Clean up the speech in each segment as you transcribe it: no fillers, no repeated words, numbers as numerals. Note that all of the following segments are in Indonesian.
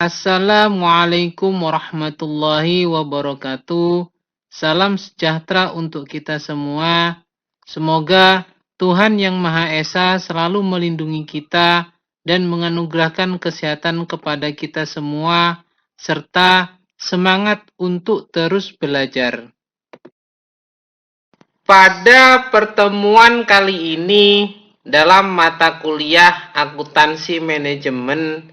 Assalamualaikum warahmatullahi wabarakatuh. Salam sejahtera untuk kita semua. Semoga Tuhan Yang Maha Esa selalu melindungi kita dan menganugerahkan kesehatan kepada kita semua, serta semangat untuk terus belajar. Pada pertemuan kali ini, dalam mata kuliah akuntansi manajemen,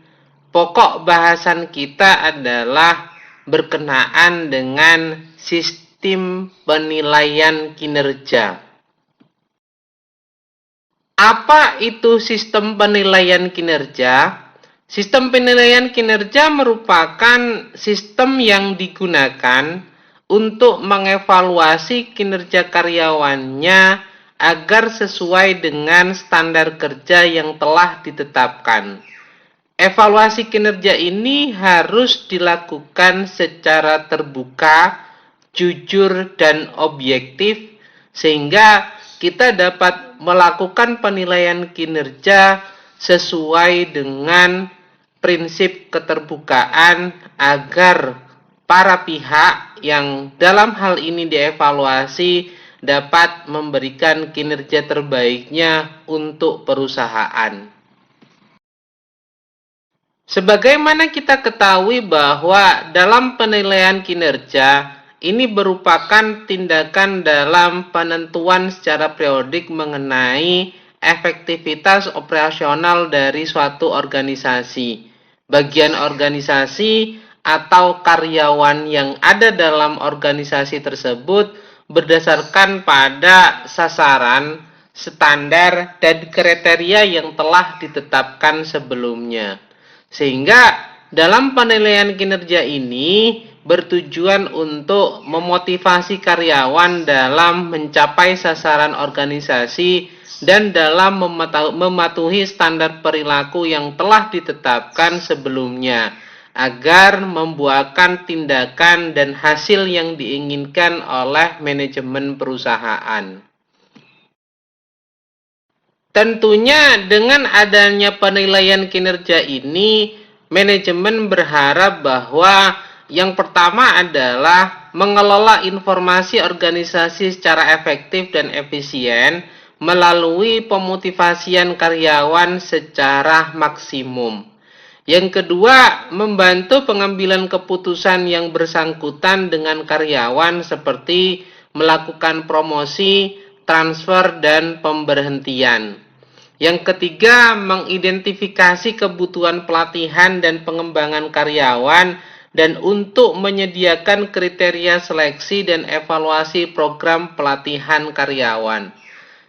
pokok bahasan kita adalah berkenaan dengan sistem penilaian kinerja. Apa itu sistem penilaian kinerja? Sistem penilaian kinerja merupakan sistem yang digunakan untuk mengevaluasi kinerja karyawannya agar sesuai dengan standar kerja yang telah ditetapkan. Evaluasi kinerja ini harus dilakukan secara terbuka, jujur, dan objektif, sehingga kita dapat melakukan penilaian kinerja sesuai dengan prinsip keterbukaan agar para pihak yang dalam hal ini dievaluasi dapat memberikan kinerja terbaiknya untuk perusahaan. Sebagaimana kita ketahui bahwa dalam penilaian kinerja ini merupakan tindakan dalam penentuan secara periodik mengenai efektivitas operasional dari suatu organisasi. Bagian organisasi atau karyawan yang ada dalam organisasi tersebut berdasarkan pada sasaran, standar, dan kriteria yang telah ditetapkan sebelumnya. Sehingga dalam penilaian kinerja ini bertujuan untuk memotivasi karyawan dalam mencapai sasaran organisasi dan dalam mematuhi standar perilaku yang telah ditetapkan sebelumnya, agar membuahkan tindakan dan hasil yang diinginkan oleh manajemen perusahaan. Tentunya dengan adanya penilaian kinerja ini, manajemen berharap bahwa yang pertama adalah mengelola informasi organisasi secara efektif dan efisien melalui pemotivasian karyawan secara maksimum. Yang kedua, membantu pengambilan keputusan yang bersangkutan dengan karyawan seperti melakukan promosi, transfer, dan pemberhentian. Yang ketiga, mengidentifikasi kebutuhan pelatihan dan pengembangan karyawan dan untuk menyediakan kriteria seleksi dan evaluasi program pelatihan karyawan.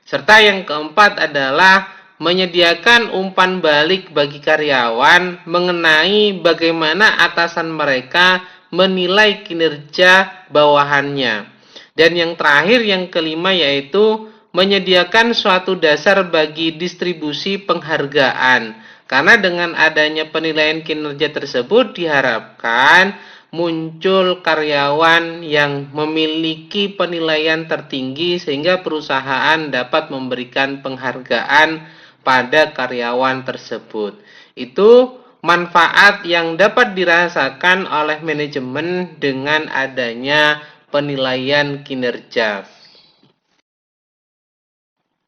Serta yang keempat adalah menyediakan umpan balik bagi karyawan mengenai bagaimana atasan mereka menilai kinerja bawahannya. Dan yang terakhir, yang kelima, yaitu menyediakan suatu dasar bagi distribusi penghargaan. Karena dengan adanya penilaian kinerja tersebut diharapkan muncul karyawan yang memiliki penilaian tertinggi sehingga perusahaan dapat memberikan penghargaan pada karyawan tersebut. Itu manfaat yang dapat dirasakan oleh manajemen dengan adanya penilaian kinerja.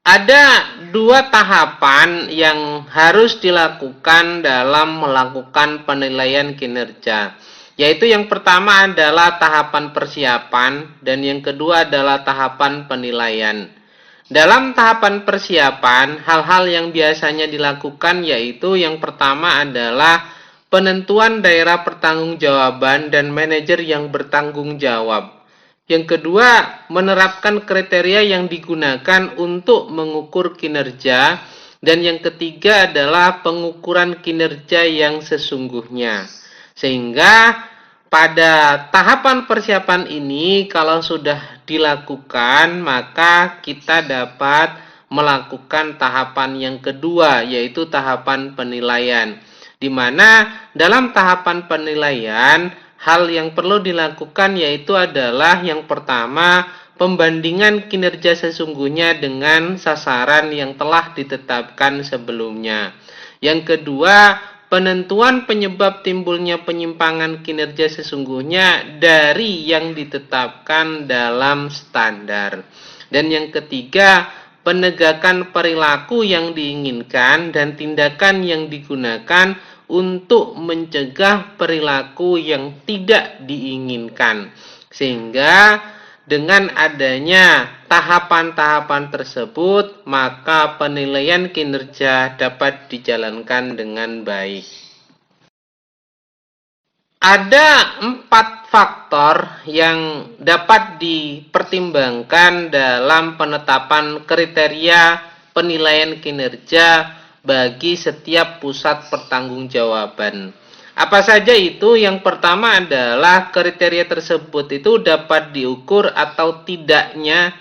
Ada dua tahapan yang harus dilakukan dalam melakukan penilaian kinerja, yaitu yang pertama adalah tahapan persiapan dan yang kedua adalah tahapan penilaian. Dalam tahapan persiapan, hal-hal yang biasanya dilakukan yaitu yang pertama adalah penentuan daerah pertanggungjawaban dan manajer yang bertanggung jawab. Yang kedua, menerapkan kriteria yang digunakan untuk mengukur kinerja. Dan yang ketiga adalah pengukuran kinerja yang sesungguhnya. Sehingga pada tahapan persiapan ini, kalau sudah dilakukan, maka kita dapat melakukan tahapan yang kedua, yaitu tahapan penilaian. Di mana dalam tahapan penilaian, hal yang perlu dilakukan yaitu adalah yang pertama, pembandingan kinerja sesungguhnya dengan sasaran yang telah ditetapkan sebelumnya. Yang kedua, penentuan penyebab timbulnya penyimpangan kinerja sesungguhnya dari yang ditetapkan dalam standar. Dan yang ketiga, penegakan perilaku yang diinginkan dan tindakan yang digunakan untuk mencegah perilaku yang tidak diinginkan. Sehingga dengan adanya tahapan-tahapan tersebut, maka penilaian kinerja dapat dijalankan dengan baik. Ada 4 faktor yang dapat dipertimbangkan dalam penetapan kriteria penilaian kinerja bagi setiap pusat pertanggungjawaban. Apa saja itu? Yang pertama adalah kriteria tersebut itu dapat diukur atau tidaknya.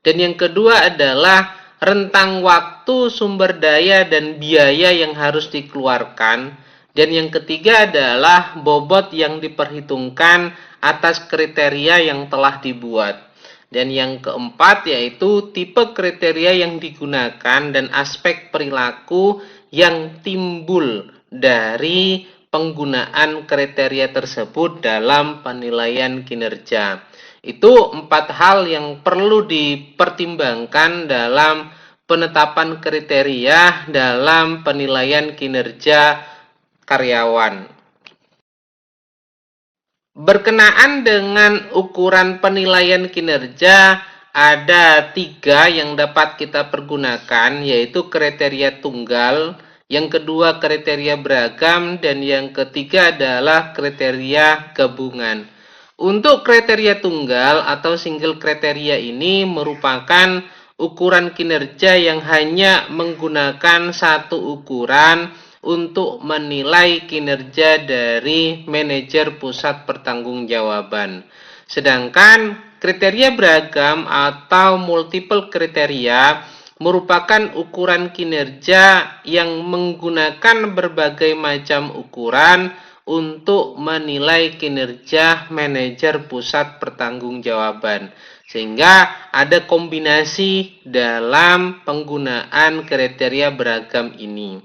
Dan yang kedua adalah rentang waktu, sumber daya, dan biaya yang harus dikeluarkan. Dan yang ketiga adalah bobot yang diperhitungkan atas kriteria yang telah dibuat. Dan yang keempat yaitu tipe kriteria yang digunakan dan aspek perilaku yang timbul dari penggunaan kriteria tersebut dalam penilaian kinerja. Itu 4 hal yang perlu dipertimbangkan dalam penetapan kriteria dalam penilaian kinerja karyawan. Berkenaan dengan ukuran penilaian kinerja, ada 3 yang dapat kita pergunakan, yaitu kriteria tunggal, yang kedua kriteria beragam, dan yang ketiga adalah kriteria gabungan. Untuk kriteria tunggal atau single kriteria ini merupakan ukuran kinerja yang hanya menggunakan satu ukuran untuk menilai kinerja dari manajer pusat pertanggungjawaban. Sedangkan kriteria beragam atau multiple kriteria merupakan ukuran kinerja yang menggunakan berbagai macam ukuran untuk menilai kinerja manajer pusat pertanggungjawaban. Sehingga ada kombinasi dalam penggunaan kriteria beragam ini.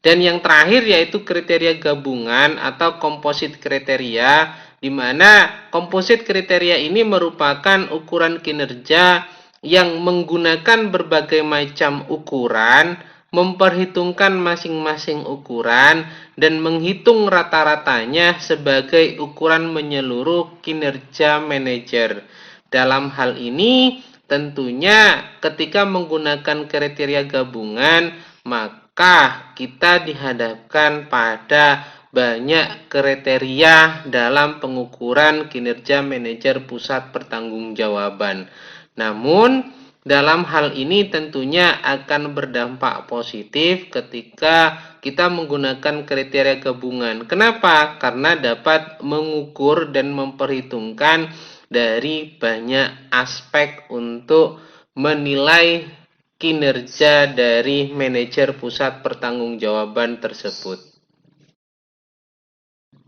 Dan yang terakhir yaitu kriteria gabungan atau komposit kriteria, di mana komposit kriteria ini merupakan ukuran kinerja yang menggunakan berbagai macam ukuran, memperhitungkan masing-masing ukuran, dan menghitung rata-ratanya sebagai ukuran menyeluruh kinerja manajer. Dalam hal ini, tentunya ketika menggunakan kriteria gabungan, maka kita dihadapkan pada banyak kriteria dalam pengukuran kinerja manajer pusat pertanggungjawaban. Namun, dalam hal ini tentunya akan berdampak positif ketika kita menggunakan kriteria gabungan. Kenapa? Karena dapat mengukur dan memperhitungkan dari banyak aspek untuk menilai kinerja dari manajer pusat pertanggungjawaban tersebut.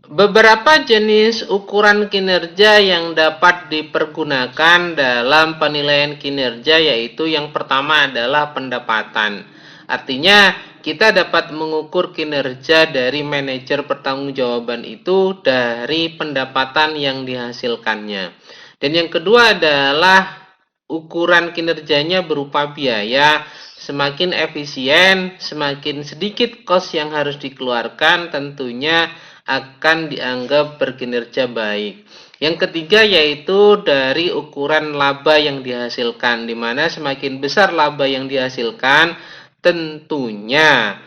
Beberapa jenis ukuran kinerja yang dapat dipergunakan dalam penilaian kinerja yaitu yang pertama adalah pendapatan. Artinya kita dapat mengukur kinerja dari manajer pertanggungjawaban itu dari pendapatan yang dihasilkannya. Dan yang kedua adalah ukuran kinerjanya berupa biaya. Semakin efisien, semakin sedikit kos yang harus dikeluarkan, tentunya akan dianggap berkinerja baik. Yang ketiga yaitu dari ukuran laba yang dihasilkan, di mana semakin besar laba yang dihasilkan, tentunya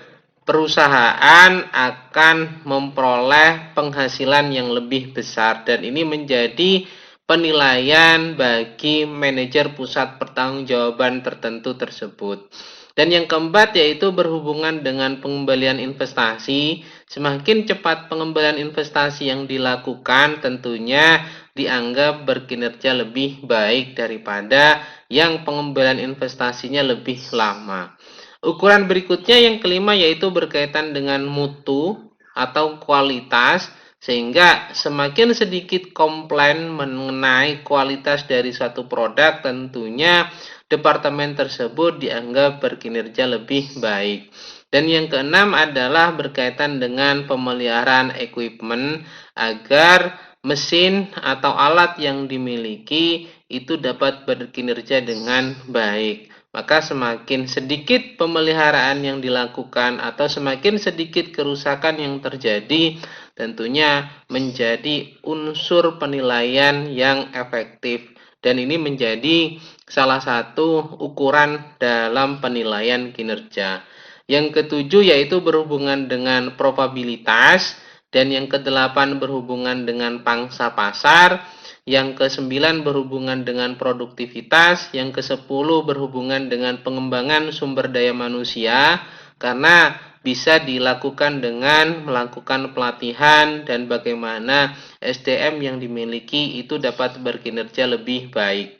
perusahaan akan memperoleh penghasilan yang lebih besar, dan ini menjadi penilaian bagi manajer pusat pertanggungjawaban tertentu tersebut. Dan yang keempat yaitu berhubungan dengan pengembalian investasi. Semakin cepat pengembalian investasi yang dilakukan tentunya dianggap berkinerja lebih baik daripada yang pengembalian investasinya lebih lama. Ukuran berikutnya yang kelima yaitu berkaitan dengan mutu atau kualitas, sehingga semakin sedikit komplain mengenai kualitas dari suatu produk, tentunya departemen tersebut dianggap berkinerja lebih baik. Dan yang keenam adalah berkaitan dengan pemeliharaan equipment agar mesin atau alat yang dimiliki itu dapat berkinerja dengan baik. Maka semakin sedikit pemeliharaan yang dilakukan atau semakin sedikit kerusakan yang terjadi, tentunya menjadi unsur penilaian yang efektif. Dan ini menjadi salah satu ukuran dalam penilaian kinerja. Yang ketujuh yaitu berhubungan dengan probabilitas, dan yang kedelapan berhubungan dengan pangsa pasar, yang kesembilan berhubungan dengan produktivitas, yang kesepuluh berhubungan dengan pengembangan sumber daya manusia, karena bisa dilakukan dengan melakukan pelatihan dan bagaimana SDM yang dimiliki itu dapat berkinerja lebih baik.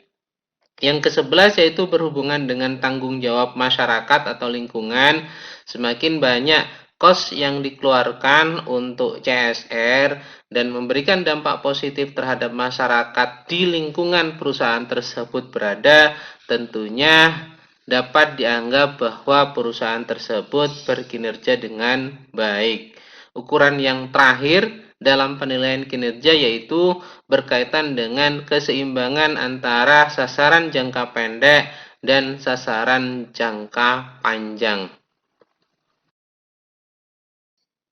Yang ke-11 yaitu berhubungan dengan tanggung jawab masyarakat atau lingkungan. Semakin banyak kos yang dikeluarkan untuk CSR dan memberikan dampak positif terhadap masyarakat di lingkungan perusahaan tersebut berada, tentunya dapat dianggap bahwa perusahaan tersebut berkinerja dengan baik. Ukuran yang terakhir dalam penilaian kinerja yaitu berkaitan dengan keseimbangan antara sasaran jangka pendek dan sasaran jangka panjang.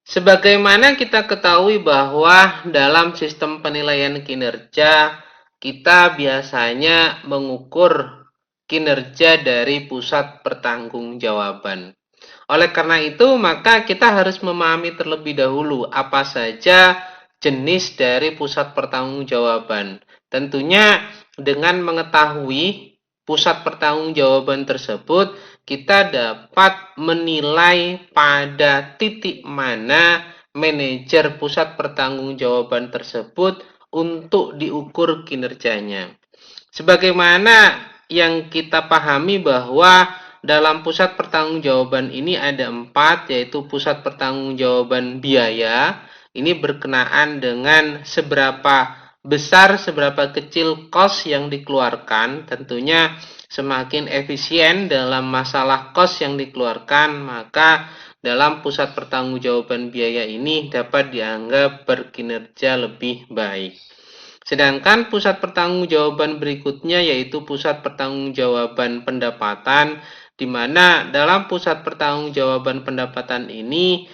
Sebagaimana kita ketahui bahwa dalam sistem penilaian kinerja, kita biasanya mengukur kinerja dari pusat pertanggungjawaban. Oleh karena itu, maka kita harus memahami terlebih dahulu apa saja jenis dari pusat pertanggungjawaban. Tentunya dengan mengetahui pusat pertanggungjawaban tersebut, kita dapat menilai pada titik mana manajer pusat pertanggungjawaban tersebut untuk diukur kinerjanya. Sebagaimana yang kita pahami bahwa dalam pusat pertanggungjawaban ini ada 4, yaitu pusat pertanggungjawaban biaya. Ini berkenaan dengan seberapa besar, seberapa kecil kos yang dikeluarkan. Tentunya semakin efisien dalam masalah kos yang dikeluarkan, maka dalam pusat pertanggungjawaban biaya ini dapat dianggap berkinerja lebih baik. Sedangkan pusat pertanggungjawaban berikutnya yaitu pusat pertanggungjawaban pendapatan, di mana dalam pusat pertanggungjawaban pendapatan ini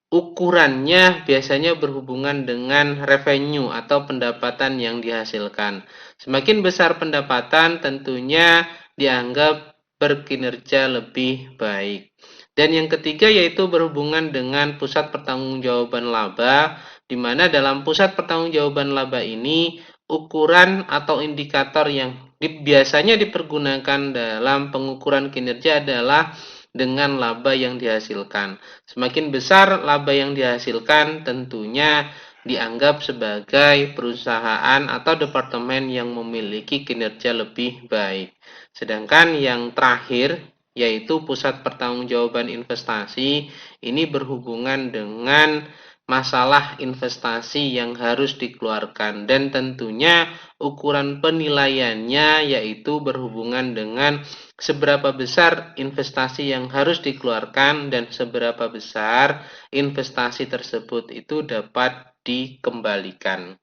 ukurannya biasanya berhubungan dengan revenue atau pendapatan yang dihasilkan. Semakin besar pendapatan tentunya dianggap berkinerja lebih baik. Dan yang ketiga yaitu berhubungan dengan pusat pertanggungjawaban laba, di mana dalam pusat pertanggungjawaban laba ini ukuran atau indikator yang biasanya dipergunakan dalam pengukuran kinerja adalah dengan laba yang dihasilkan. Semakin besar laba yang dihasilkan, tentunya dianggap sebagai perusahaan atau departemen yang memiliki kinerja lebih baik. Sedangkan yang terakhir, yaitu pusat pertanggungjawaban investasi, ini berhubungan dengan masalah investasi yang harus dikeluarkan, dan tentunya ukuran penilaiannya yaitu berhubungan dengan seberapa besar investasi yang harus dikeluarkan dan seberapa besar investasi tersebut itu dapat dikembalikan.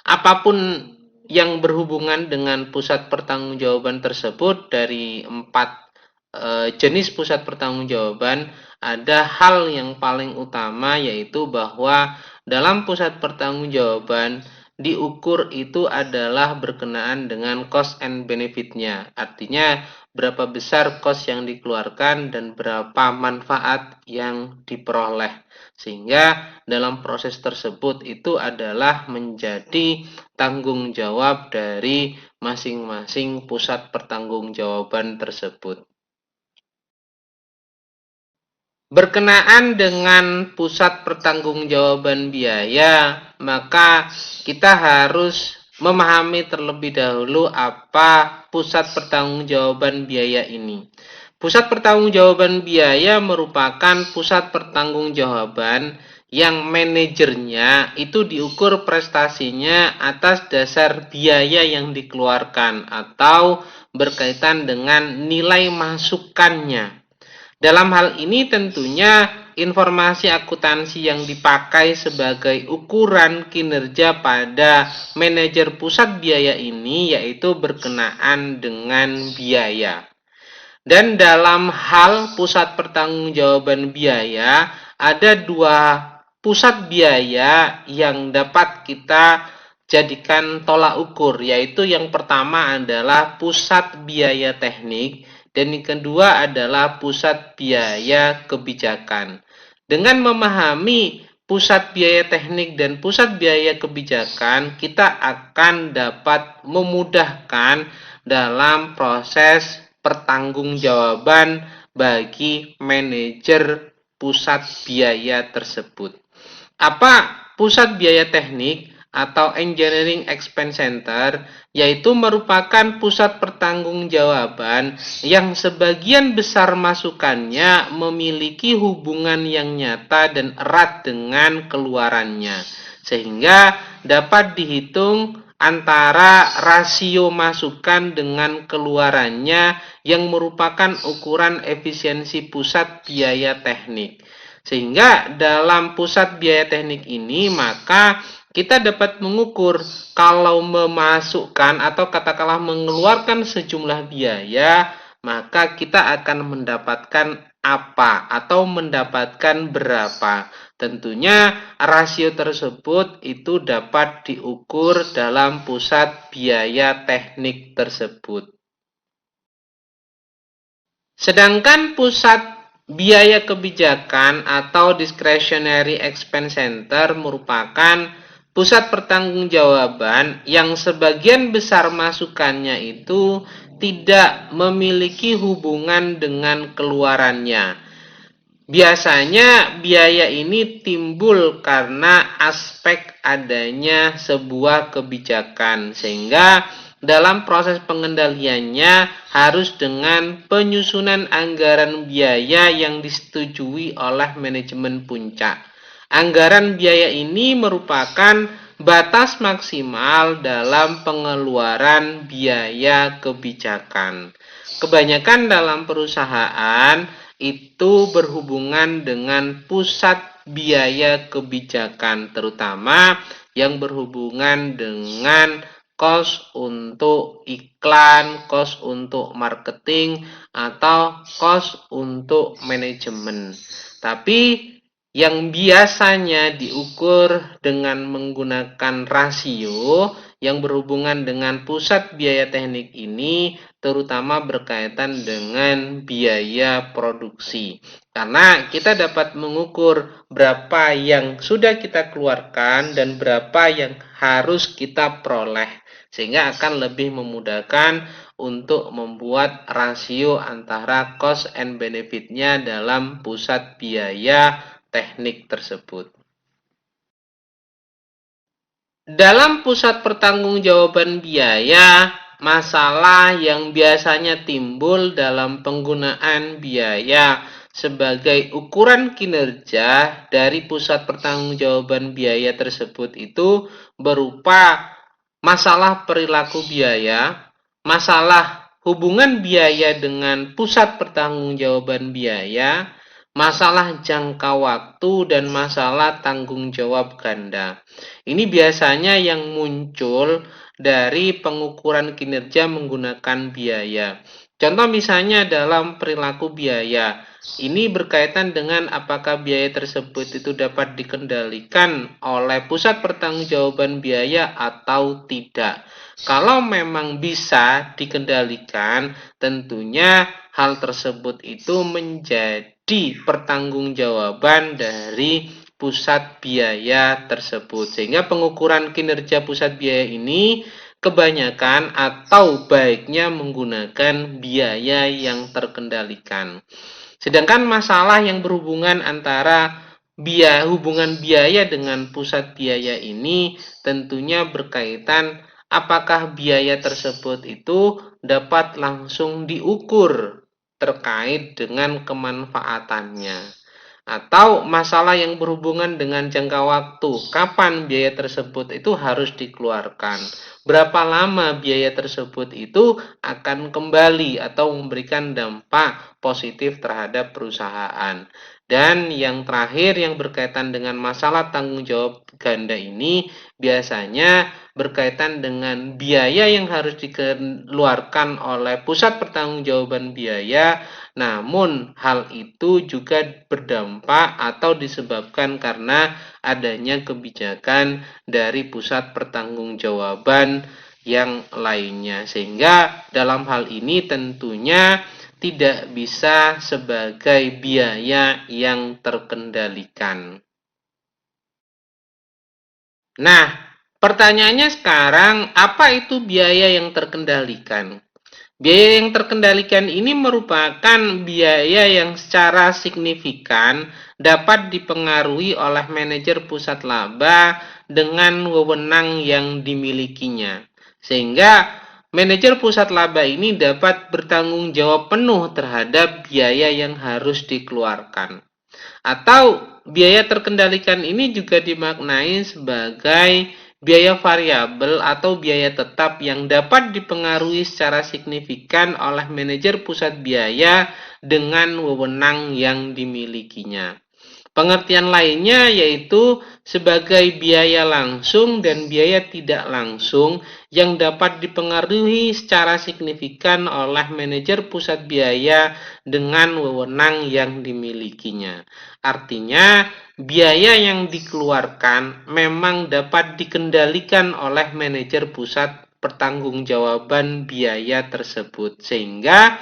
Apapun yang berhubungan dengan pusat pertanggungjawaban tersebut, dari 4 jenis pusat pertanggungjawaban, ada hal yang paling utama yaitu bahwa dalam pusat pertanggungjawaban diukur itu adalah berkenaan dengan cost and benefit-nya. Artinya berapa besar cost yang dikeluarkan dan berapa manfaat yang diperoleh. Sehingga dalam proses tersebut itu adalah menjadi tanggung jawab dari masing-masing pusat pertanggungjawaban tersebut. Berkenaan dengan pusat pertanggungjawaban biaya, maka kita harus memahami terlebih dahulu apa pusat pertanggungjawaban biaya ini. Pusat pertanggungjawaban biaya merupakan pusat pertanggungjawaban yang manajernya itu diukur prestasinya atas dasar biaya yang dikeluarkan atau berkaitan dengan nilai masukannya. Dalam hal ini tentunya informasi akuntansi yang dipakai sebagai ukuran kinerja pada manajer pusat biaya ini yaitu berkenaan dengan biaya. Dan dalam hal pusat pertanggungjawaban biaya, ada dua pusat biaya yang dapat kita jadikan tolak ukur, yaitu yang pertama adalah pusat biaya teknik dan yang kedua adalah pusat biaya kebijakan. Dengan memahami pusat biaya teknik dan pusat biaya kebijakan, kita akan dapat memudahkan dalam proses pertanggungjawaban bagi manajer pusat biaya tersebut. Apa pusat biaya teknik atau Engineering Expense Center, yaitu merupakan pusat pertanggungjawaban yang sebagian besar masukannya memiliki hubungan yang nyata dan erat dengan keluarannya, sehingga dapat dihitung antara rasio masukan dengan keluarannya yang merupakan ukuran efisiensi pusat biaya teknik. Sehingga dalam pusat biaya teknik ini maka kita dapat mengukur kalau memasukkan atau katakanlah mengeluarkan sejumlah biaya, maka kita akan mendapatkan apa atau mendapatkan berapa. Tentunya rasio tersebut itu dapat diukur dalam pusat biaya teknik tersebut. Sedangkan pusat biaya kebijakan atau discretionary expense center merupakan pusat pertanggungjawaban yang sebagian besar masukannya itu tidak memiliki hubungan dengan keluarannya. Biasanya biaya ini timbul karena aspek adanya sebuah kebijakan, sehingga dalam proses pengendaliannya harus dengan penyusunan anggaran biaya yang disetujui oleh manajemen puncak. Anggaran biaya ini merupakan batas maksimal dalam pengeluaran biaya kebijakan. Kebanyakan dalam perusahaan itu berhubungan dengan pusat biaya kebijakan, terutama yang berhubungan dengan kos untuk iklan, kos untuk marketing, atau kos untuk manajemen. Tapi yang biasanya diukur dengan menggunakan rasio yang berhubungan dengan pusat biaya teknik ini terutama berkaitan dengan biaya produksi. Karena kita dapat mengukur berapa yang sudah kita keluarkan dan berapa yang harus kita peroleh. Sehingga akan lebih memudahkan untuk membuat rasio antara cost and benefit-nya dalam pusat biaya teknik tersebut. Dalam pusat pertanggungjawaban biaya, masalah yang biasanya timbul dalam penggunaan biaya sebagai ukuran kinerja dari pusat pertanggungjawaban biaya tersebut itu berupa masalah perilaku biaya, masalah hubungan biaya dengan pusat pertanggungjawaban biaya, masalah jangka waktu, dan masalah tanggung jawab ganda. Ini biasanya yang muncul dari pengukuran kinerja menggunakan biaya. Contoh misalnya dalam perilaku biaya. Ini berkaitan dengan apakah biaya tersebut itu dapat dikendalikan oleh pusat pertanggungjawaban biaya atau tidak. Kalau memang bisa dikendalikan, tentunya hal tersebut itu menjadi pertanggungjawaban dari pusat biaya tersebut. Sehingga pengukuran kinerja pusat biaya ini kebanyakan atau baiknya menggunakan biaya yang terkendalikan. Sedangkan masalah yang berhubungan antara hubungan biaya dengan pusat biaya ini tentunya berkaitan apakah biaya tersebut itu dapat langsung diukur terkait dengan kemanfaatannya. Atau masalah yang berhubungan dengan jangka waktu, kapan biaya tersebut itu harus dikeluarkan, berapa lama biaya tersebut itu akan kembali atau memberikan dampak positif terhadap perusahaan. Dan yang terakhir yang berkaitan dengan masalah tanggung jawab ganda ini biasanya berkaitan dengan biaya yang harus dikeluarkan oleh pusat pertanggungjawaban biaya. Namun hal itu juga berdampak atau disebabkan karena adanya kebijakan dari pusat pertanggungjawaban yang lainnya. Sehingga dalam hal ini tentunya tidak bisa sebagai biaya yang terkendalikan. Nah, pertanyaannya sekarang, apa itu biaya yang terkendalikan? Biaya yang terkendalikan ini merupakan biaya yang secara signifikan dapat dipengaruhi oleh manajer pusat laba dengan wewenang yang dimilikinya. Sehingga manajer pusat laba ini dapat bertanggung jawab penuh terhadap biaya yang harus dikeluarkan. Atau biaya terkendalikan ini juga dimaknai sebagai biaya variabel atau biaya tetap yang dapat dipengaruhi secara signifikan oleh manajer pusat biaya dengan wewenang yang dimilikinya. Pengertian lainnya yaitu sebagai biaya langsung dan biaya tidak langsung yang dapat dipengaruhi secara signifikan oleh manajer pusat biaya dengan wewenang yang dimilikinya. Artinya, biaya yang dikeluarkan memang dapat dikendalikan oleh manajer pusat pertanggungjawaban biaya tersebut, sehingga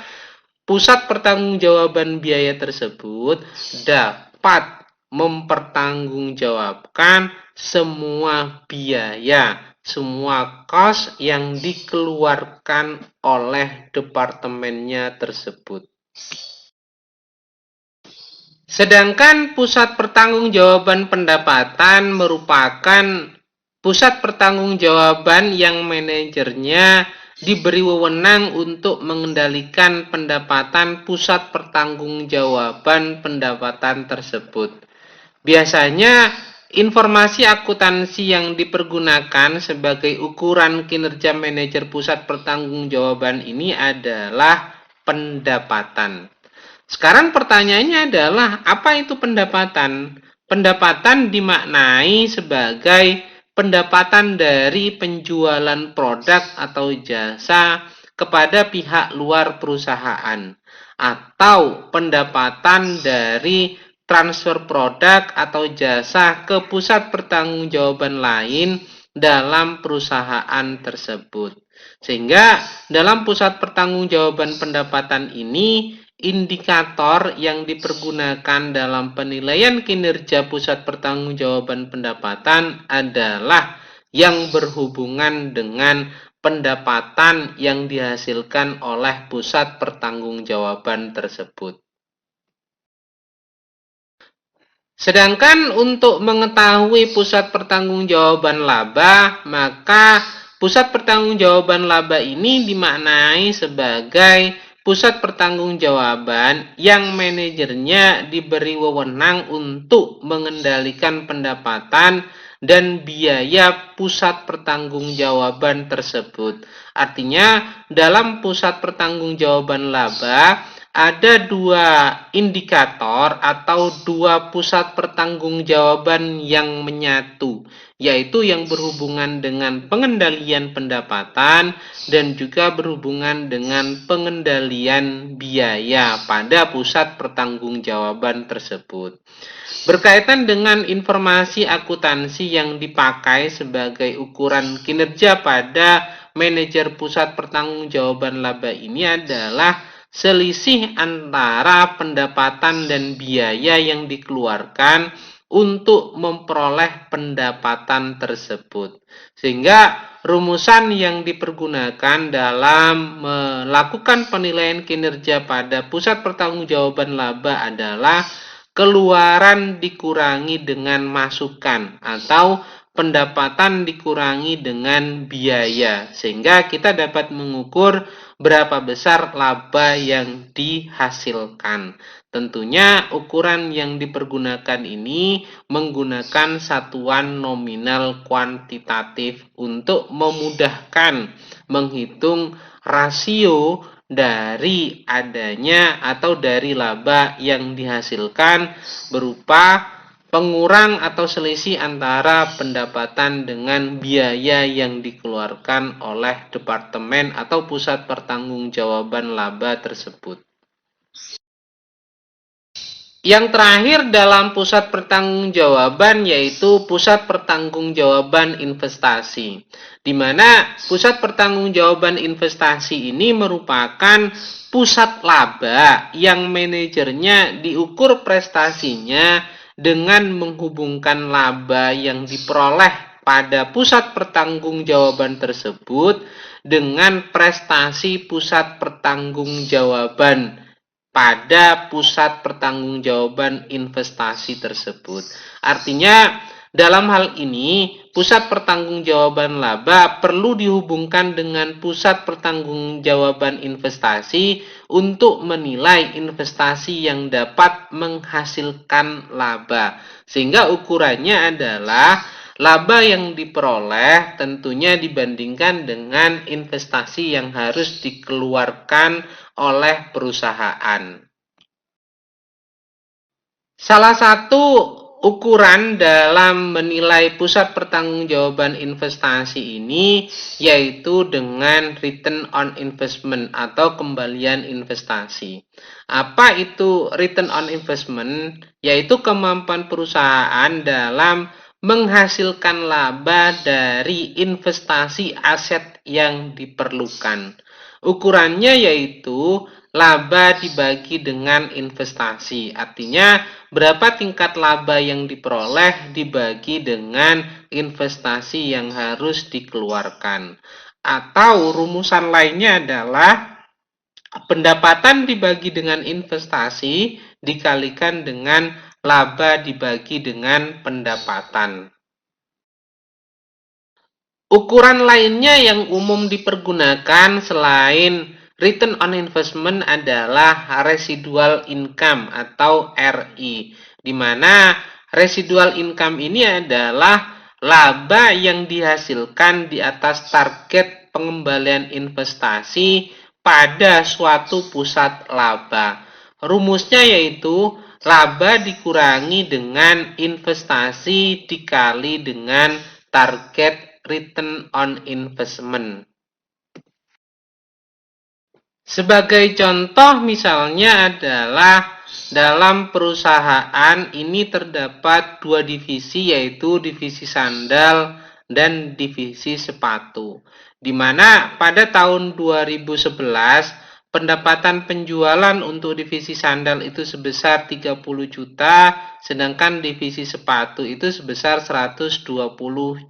pusat pertanggungjawaban biaya tersebut dapat mempertanggungjawabkan semua biaya, semua cost yang dikeluarkan oleh departemennya tersebut. Sedangkan pusat pertanggungjawaban pendapatan merupakan pusat pertanggungjawaban yang manajernya diberi wewenang untuk mengendalikan pendapatan pusat pertanggungjawaban pendapatan tersebut. Biasanya, informasi akuntansi yang dipergunakan sebagai ukuran kinerja manajer pusat pertanggungjawaban ini adalah pendapatan. Sekarang pertanyaannya adalah, apa itu pendapatan? Pendapatan dimaknai sebagai pendapatan dari penjualan produk atau jasa kepada pihak luar perusahaan, atau pendapatan dari transfer produk atau jasa ke pusat pertanggungjawaban lain dalam perusahaan tersebut. Sehingga dalam pusat pertanggungjawaban pendapatan ini, indikator yang dipergunakan dalam penilaian kinerja pusat pertanggungjawaban pendapatan adalah yang berhubungan dengan pendapatan yang dihasilkan oleh pusat pertanggungjawaban tersebut. Sedangkan untuk mengetahui pusat pertanggungjawaban laba, maka pusat pertanggungjawaban laba ini dimaknai sebagai pusat pertanggungjawaban yang manajernya diberi wewenang untuk mengendalikan pendapatan dan biaya pusat pertanggungjawaban tersebut. Artinya, dalam pusat pertanggungjawaban laba, ada dua indikator atau dua pusat pertanggungjawaban yang menyatu, yaitu yang berhubungan dengan pengendalian pendapatan dan juga berhubungan dengan pengendalian biaya pada pusat pertanggungjawaban tersebut. Berkaitan dengan informasi akuntansi yang dipakai sebagai ukuran kinerja pada manajer pusat pertanggungjawaban laba ini adalah selisih antara pendapatan dan biaya yang dikeluarkan untuk memperoleh pendapatan tersebut. Sehingga rumusan yang dipergunakan dalam melakukan penilaian kinerja pada pusat pertanggungjawaban laba adalah keluaran dikurangi dengan masukan atau pendapatan dikurangi dengan biaya, sehingga kita dapat mengukur berapa besar laba yang dihasilkan. Tentunya ukuran yang dipergunakan ini menggunakan satuan nominal kuantitatif untuk memudahkan menghitung rasio dari adanya atau dari laba yang dihasilkan berupa pengurang atau selisih antara pendapatan dengan biaya yang dikeluarkan oleh departemen atau pusat pertanggungjawaban laba tersebut. Yang terakhir dalam pusat pertanggungjawaban yaitu pusat pertanggungjawaban investasi, di mana pusat pertanggungjawaban investasi ini merupakan pusat laba yang manajernya diukur prestasinya dengan menghubungkan laba yang diperoleh pada pusat pertanggungjawaban tersebut dengan prestasi pusat pertanggungjawaban pada pusat pertanggungjawaban investasi tersebut. Artinya, dalam hal ini, pusat pertanggungjawaban laba perlu dihubungkan dengan pusat pertanggungjawaban investasi untuk menilai investasi yang dapat menghasilkan laba. Sehingga ukurannya adalah laba yang diperoleh tentunya dibandingkan dengan investasi yang harus dikeluarkan oleh perusahaan. Salah satu ukuran dalam menilai pusat pertanggungjawaban investasi ini yaitu dengan return on investment atau kembalian investasi. Apa itu return on investment? Yaitu kemampuan perusahaan dalam menghasilkan laba dari investasi aset yang diperlukan. Ukurannya yaitu laba dibagi dengan investasi. Artinya, berapa tingkat laba yang diperoleh dibagi dengan investasi yang harus dikeluarkan. Atau rumusan lainnya adalah pendapatan dibagi dengan investasi dikalikan dengan laba dibagi dengan pendapatan. Ukuran lainnya yang umum dipergunakan selain return on investment adalah residual income atau RI, di mana residual income ini adalah laba yang dihasilkan di atas target pengembalian investasi pada suatu pusat laba. Rumusnya yaitu laba dikurangi dengan investasi dikali dengan target return on investment. Sebagai contoh misalnya adalah dalam perusahaan ini terdapat dua divisi yaitu divisi sandal dan divisi sepatu. Di mana pada tahun 2011 pendapatan penjualan untuk divisi sandal itu sebesar 30 juta, sedangkan divisi sepatu itu sebesar 120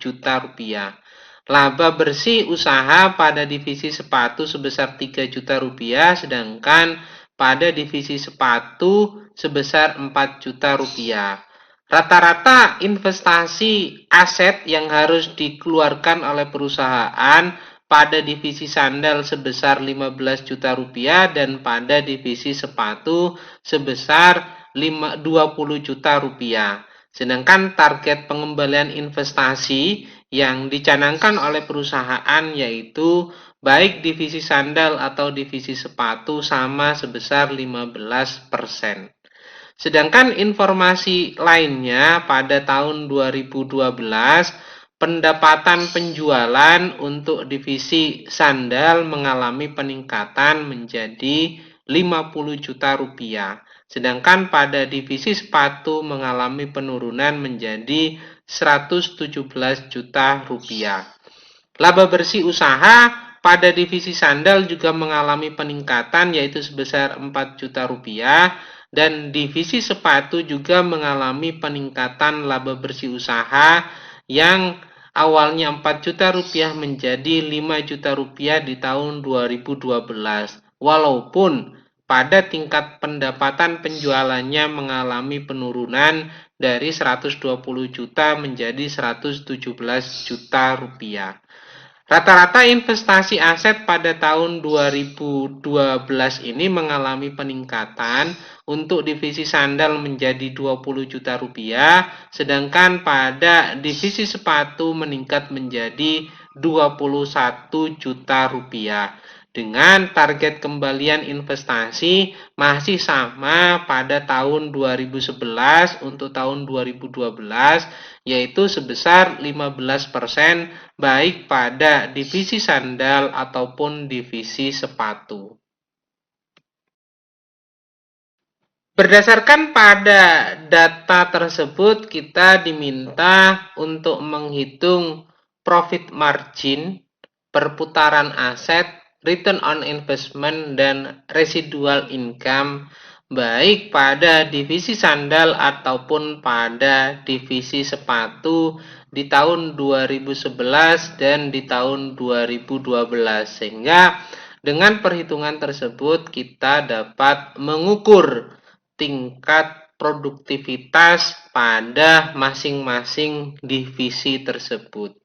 juta rupiah. Laba bersih usaha pada divisi sepatu sebesar 3 juta rupiah, sedangkan pada divisi sepatu sebesar 4 juta rupiah. Rata-rata investasi aset yang harus dikeluarkan oleh perusahaan pada divisi sandal sebesar 15 juta rupiah dan pada divisi sepatu sebesar 20 juta rupiah. Sedangkan target pengembalian investasi yang dicanangkan oleh perusahaan yaitu baik divisi sandal atau divisi sepatu sama sebesar 15%. Sedangkan informasi lainnya pada tahun 2012 pendapatan penjualan untuk divisi sandal mengalami peningkatan menjadi 50 juta rupiah. Sedangkan pada divisi sepatu mengalami penurunan menjadi 117 juta rupiah. Laba bersih usaha pada divisi sandal juga mengalami peningkatan yaitu sebesar 4 juta rupiah dan divisi sepatu juga mengalami peningkatan laba bersih usaha yang awalnya 4 juta rupiah menjadi 5 juta rupiah di tahun 2012. Walaupun pada tingkat pendapatan penjualannya mengalami penurunan dari 120 juta menjadi 117 juta rupiah. Rata-rata investasi aset pada tahun 2012 ini mengalami peningkatan untuk divisi sandal menjadi 20 juta rupiah, sedangkan pada divisi sepatu meningkat menjadi 21 juta rupiah. Dengan target kembalian investasi masih sama pada tahun 2011 untuk tahun 2012, yaitu sebesar 15% baik pada divisi sandal ataupun divisi sepatu. Berdasarkan pada data tersebut, kita diminta untuk menghitung profit margin, perputaran aset, return on investment, dan residual income baik pada divisi sandal ataupun pada divisi sepatu di tahun 2011 dan di tahun 2012, sehingga dengan perhitungan tersebut kita dapat mengukur tingkat produktivitas pada masing-masing divisi tersebut.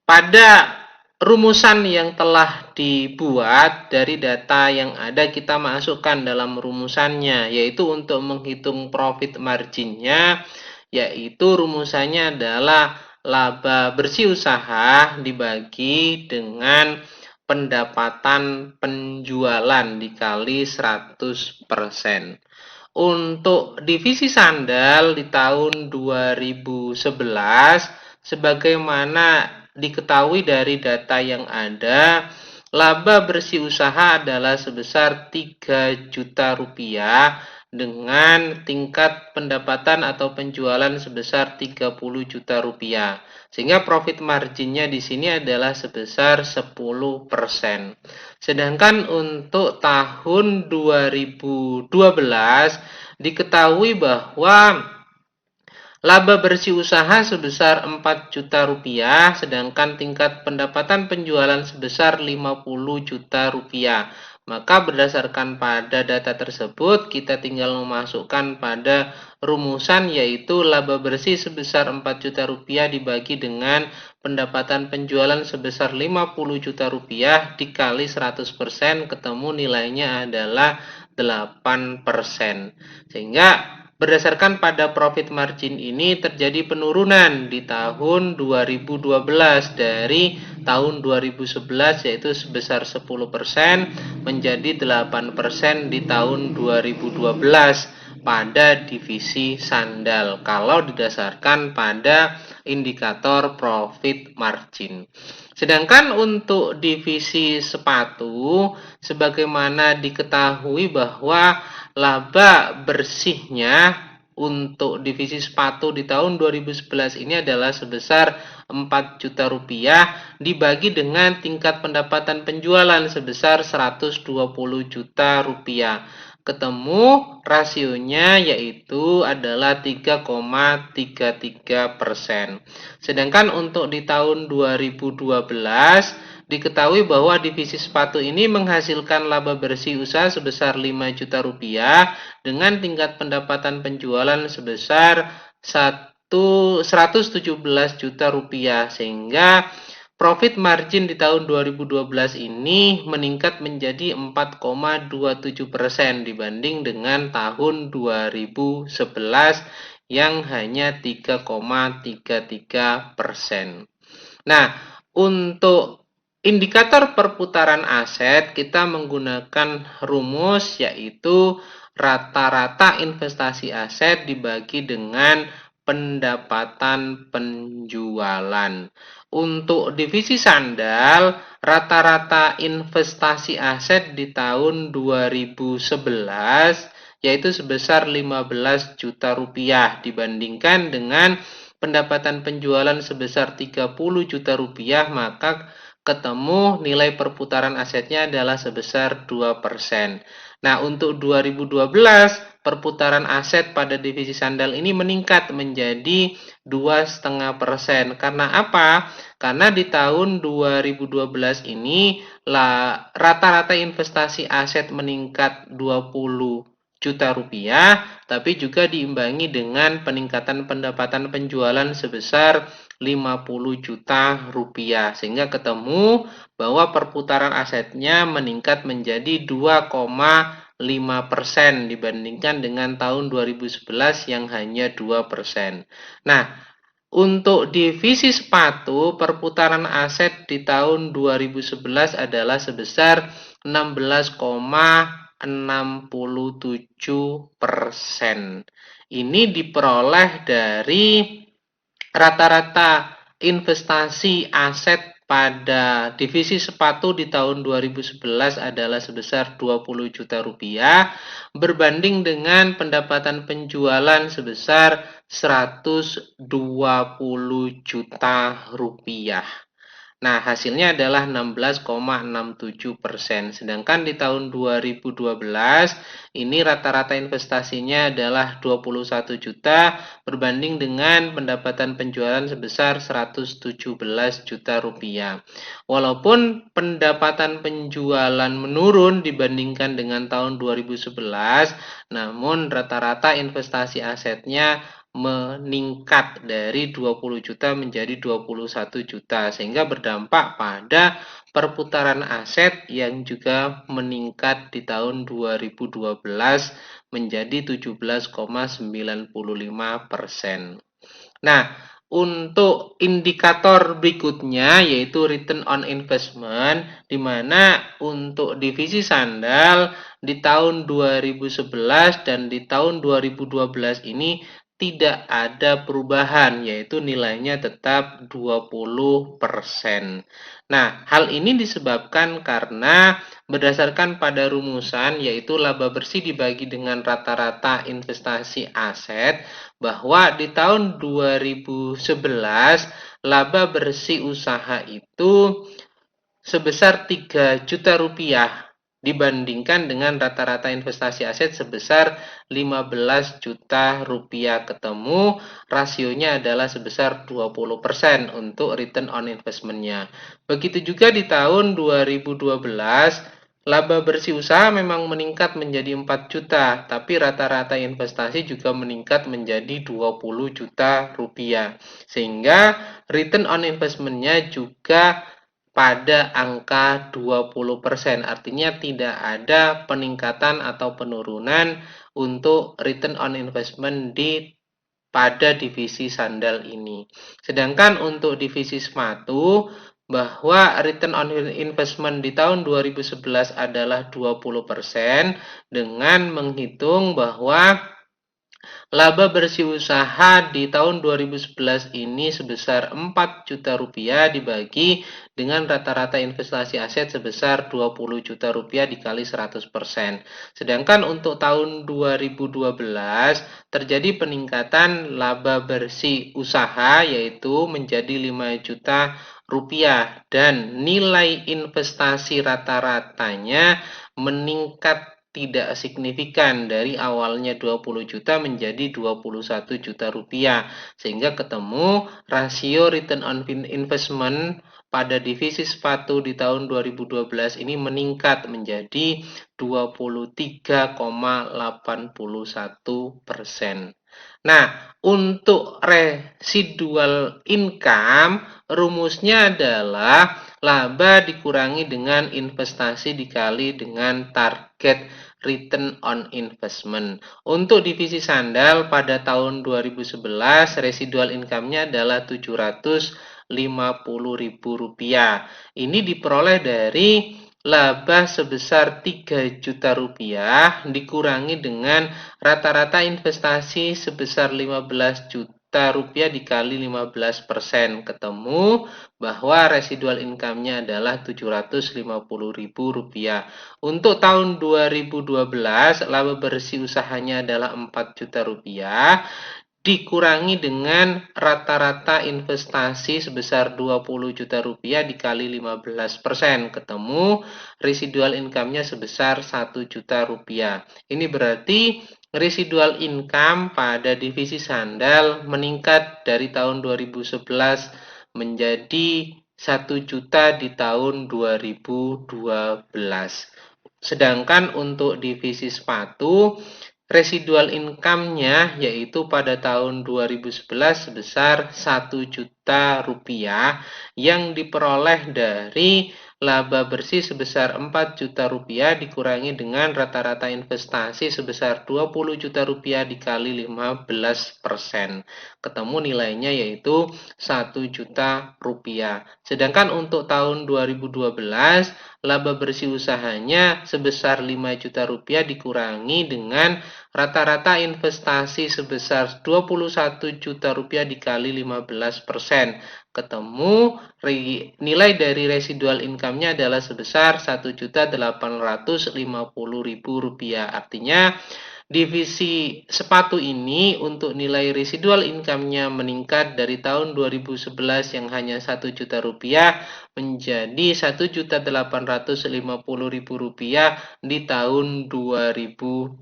Pada rumusan yang telah dibuat dari data yang ada, kita masukkan dalam rumusannya, yaitu untuk menghitung profit marginnya, yaitu rumusannya adalah laba bersih usaha dibagi dengan pendapatan penjualan dikali 100%. Untuk divisi sandal di tahun 2011, sebagaimana diketahui dari data yang ada, laba bersih usaha adalah sebesar 3 juta rupiah dengan tingkat pendapatan atau penjualan sebesar 30 juta rupiah. Sehingga profit marginnya di sini adalah sebesar 10%. Sedangkan untuk tahun 2012 diketahui bahwa laba bersih usaha sebesar 4 juta rupiah, sedangkan tingkat pendapatan penjualan sebesar 50 juta rupiah. Maka berdasarkan pada data tersebut, kita tinggal memasukkan pada rumusan, yaitu laba bersih sebesar 4 juta rupiah dibagi dengan pendapatan penjualan sebesar 50 juta rupiah dikali 100%, ketemu nilainya adalah 8%. Sehingga berdasarkan pada profit margin ini terjadi penurunan di tahun 2012 dari tahun 2011, yaitu sebesar 10% menjadi 8% di tahun 2012 pada divisi sandal kalau didasarkan pada indikator profit margin. Sedangkan untuk divisi sepatu, sebagaimana diketahui bahwa laba bersihnya untuk divisi sepatu di tahun 2011 ini adalah sebesar 4 juta rupiah dibagi dengan tingkat pendapatan penjualan sebesar 120 juta rupiah. Ketemu rasionya yaitu adalah 3,33%. Sedangkan untuk di tahun 2012 diketahui bahwa divisi sepatu ini menghasilkan laba bersih usaha sebesar 5 juta rupiah dengan tingkat pendapatan penjualan sebesar 117 juta rupiah, sehingga profit margin di tahun 2012 ini meningkat menjadi 4,27% dibanding dengan tahun 2011 yang hanya 3,33%. Nah, untuk indikator perputaran aset kita menggunakan rumus, yaitu rata-rata investasi aset dibagi dengan pendapatan penjualan. Untuk divisi sandal, rata-rata investasi aset di tahun 2011 yaitu sebesar 15 juta rupiah dibandingkan dengan pendapatan penjualan sebesar 30 juta rupiah, maka ketemu nilai perputaran asetnya adalah sebesar 2%. Nah, untuk 2012 perputaran aset pada divisi sandal ini meningkat menjadi 2,5%. Karena apa? Karena di tahun 2012 ini rata-rata investasi aset meningkat 20 juta rupiah, tapi juga diimbangi dengan peningkatan pendapatan penjualan sebesar 50 juta rupiah. Sehingga ketemu bahwa perputaran asetnya meningkat menjadi 2,5% dibandingkan dengan tahun 2011 yang hanya 2%. Nah, untuk divisi sepatu, perputaran aset di tahun 2011 adalah sebesar 16,67%. Ini diperoleh dari rata-rata investasi aset pada divisi sepatu di tahun 2011 adalah sebesar 20 juta rupiah berbanding dengan pendapatan penjualan sebesar 120 juta rupiah. Nah, hasilnya adalah 16,67%. Sedangkan di tahun 2012, ini rata-rata investasinya adalah 21 juta berbanding dengan pendapatan penjualan sebesar 117 juta rupiah. Walaupun pendapatan penjualan menurun dibandingkan dengan tahun 2011, namun rata-rata investasi asetnya meningkat dari 20 juta menjadi 21 juta sehingga berdampak pada perputaran aset yang juga meningkat di tahun 2012 menjadi 17,95%. Nah, untuk indikator berikutnya yaitu return on investment, di mana untuk divisi sandal di tahun 2011 dan di tahun 2012 ini tidak ada perubahan, yaitu nilainya tetap 20%. Nah, hal ini disebabkan karena berdasarkan pada rumusan yaitu laba bersih dibagi dengan rata-rata investasi aset, bahwa di tahun 2011 laba bersih usaha itu sebesar 3 juta rupiah dibandingkan dengan rata-rata investasi aset sebesar 15 juta rupiah. Ketemu rasionya adalah sebesar 20% untuk return on investment-nya. Begitu juga di tahun 2012 laba bersih usaha memang meningkat menjadi 4 juta, tapi rata-rata investasi juga meningkat menjadi 20 juta rupiah. Sehingga return on investment-nya juga pada angka 20%. Artinya tidak ada peningkatan atau penurunan untuk return on investment pada divisi sandal ini. Sedangkan untuk divisi sepatu, bahwa return on investment di tahun 2011 adalah 20% dengan menghitung bahwa laba bersih usaha di tahun 2011 ini sebesar 4 juta rupiah dibagi dengan rata-rata investasi aset sebesar 20 juta rupiah dikali 100%. Sedangkan untuk tahun 2012 terjadi peningkatan laba bersih usaha yaitu menjadi 5 juta rupiah dan nilai investasi rata-ratanya meningkat tidak signifikan dari awalnya 20 juta menjadi 21 juta rupiah sehingga ketemu rasio return on investment pada divisi sepatu di tahun 2012 ini meningkat menjadi 23,81%. Nah, untuk residual income rumusnya adalah laba dikurangi dengan investasi dikali dengan target return on investment. Untuk divisi sandal pada tahun 2011 residual income-nya adalah Rp750.000. Ini diperoleh dari laba sebesar 3 juta rupiah dikurangi dengan rata-rata investasi sebesar 15 juta rupiah dikali 15%. Ketemu bahwa residual income-nya adalah Rp750.000. Untuk tahun 2012 laba bersih usahanya adalah 4 juta rupiah dikurangi dengan rata-rata investasi sebesar 20 juta rupiah dikali 15%. Ketemu residual income-nya sebesar 1 juta rupiah. Ini berarti residual income pada divisi sandal meningkat dari tahun 2011 menjadi 1 juta di tahun 2012. Sedangkan untuk divisi sepatu residual income-nya yaitu pada tahun 2011 sebesar 1 juta rupiah yang diperoleh dari laba bersih sebesar 4 juta rupiah dikurangi dengan rata-rata investasi sebesar 20 juta rupiah dikali 15%. Ketemu nilainya yaitu 1 juta rupiah. Sedangkan untuk tahun 2012 laba bersih usahanya sebesar 5 juta rupiah dikurangi dengan rata-rata investasi sebesar 21 juta rupiah dikali 15%. Ketemu nilai dari residual income-nya adalah sebesar 1.850.000 rupiah. Artinya divisi sepatu ini untuk nilai residual income-nya meningkat dari tahun 2011 yang hanya 1 juta rupiah menjadi 1.850.000 rupiah di tahun 2012.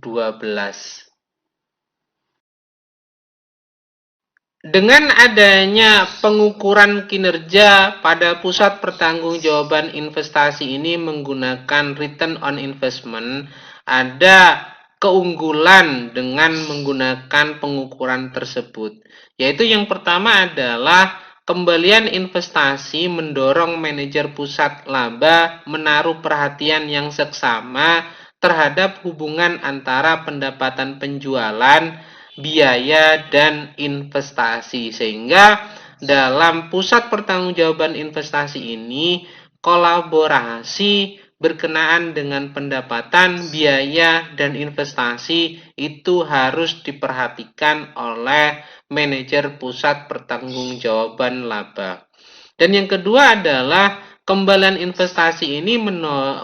Dengan adanya pengukuran kinerja pada pusat pertanggungjawaban investasi ini menggunakan return on investment, ada keunggulan dengan menggunakan pengukuran tersebut. Yaitu yang pertama adalah kembalian investasi mendorong manajer pusat laba menaruh perhatian yang seksama terhadap hubungan antara pendapatan penjualan, biaya, dan investasi. Sehingga dalam pusat pertanggungjawaban investasi ini, kolaborasi berkenaan dengan pendapatan, biaya, dan investasi itu harus diperhatikan oleh manajer pusat pertanggungjawaban laba. Dan yang kedua adalah kembalian investasi ini